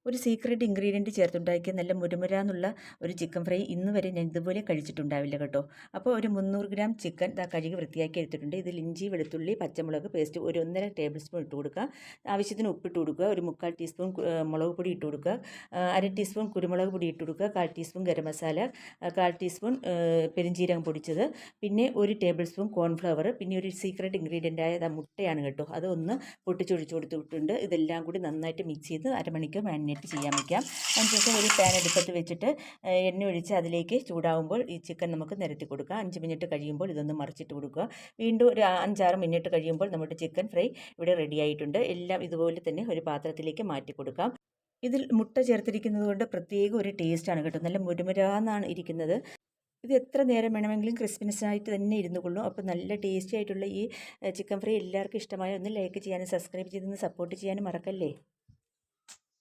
ഒരു secret ingredient ചേർത്തുണ്ടാക്കിയ നല്ല മുരുമുരാന്നുള്ള ഒരു ചിക്കൻ ഫ്രൈ ഇന്ന് വരെ ഞാൻ ഇതുപോലെ കഴിച്ചിട്ടുണ്ടാവില്ല കേട്ടോ. അപ്പോൾ ഒരു 300 ഗ്രാം ചിക്കൻ കഴുകി വൃത്തിയാക്കി എടുത്തിട്ടുണ്ട്. ഇതിൽ ഇഞ്ചി, വെളുത്തുള്ളി, പച്ചമുളക് പേസ്റ്റ് ഒരു 1.5 ടേബിൾ സ്പൂൺ ഇട്ട് കൊടുക്കുക. ആവശ്യത്തിന് ഉപ്പിട്ട് കൊടുക്കുക. ഒരു 3/4 ടീസ്പൂൺ മുളക് പൊടി ഇട്ട് കൊടുക്കുക. 1/2 ടീസ്പൂൺ കുരുമുളക് പൊടി ഇട്ട് കൊടുക്കുക. 1/4 ടീസ്പൂൺ ഗരം മസാല, 1/4 ടീസ്പൂൺ പെരിഞ്ജീരകം പൊടിച്ചത്, പിന്നെ 1 ടേബിൾ സ്പൂൺ കോൺഫ്ലവർ, പിന്നെ ഒരു സീക്രട്ട് ഇൻഗ്രീഡിയൻ്റായ മുട്ടയാണ് കേട്ടോ. അതൊന്ന് പൊട്ടിച്ചൊഴിച്ച് കൊടുത്തിട്ടുണ്ട്. ഇതെല്ലാം കൂടി നന്നായിട്ട് മിക്സ് ചെയ്ത് അരമണിക്കൂർ മാരിനേറ്റ് ചെയ്യാൻ വയ്ക്കാം. അതിനുശേഷം ഒരു പാൻ അടുപ്പത്ത് വെച്ചിട്ട് എണ്ണ ഒഴിച്ച് അതിലേക്ക് ചൂടാകുമ്പോൾ ഈ ചിക്കൻ നമുക്ക് നിരത്തി കൊടുക്കാം. 5 മിനിറ്റ് കഴിയുമ്പോൾ ഇതൊന്ന് മറിച്ചിട്ട് കൊടുക്കുക. വീണ്ടും ഒരു 5-6 മിനിറ്റ് കഴിയുമ്പോൾ നമ്മുടെ ചിക്കൻ ഫ്രൈ ഇവിടെ റെഡി ആയിട്ടുണ്ട്. എല്ലാം ഇതുപോലെ തന്നെ ഒരു പാത്രത്തിലേക്ക് മാറ്റി കൊടുക്കാം. ഇതിൽ മുട്ട ചേർത്തിരിക്കുന്നത് കൊണ്ട് പ്രത്യേക ഒരു ടേസ്റ്റാണ് കേട്ടോ. നല്ല മുരുമുരാന്നാണ് ഇരിക്കുന്നത്. ഇത് എത്ര നേരം വേണമെങ്കിലും ക്രിസ്പിനെസ്സായിട്ട് തന്നെ ഇരുന്നു കൊള്ളും. അപ്പോൾ നല്ല ടേസ്റ്റി ആയിട്ടുള്ള ഈ ചിക്കൻ ഫ്രൈ എല്ലാവർക്കും ഇഷ്ടമായ ഒന്ന് ലൈക്ക് ചെയ്യാനും സബ്സ്ക്രൈബ് ചെയ്തൊന്ന് സപ്പോർട്ട് ചെയ്യാനും മറക്കല്ലേ.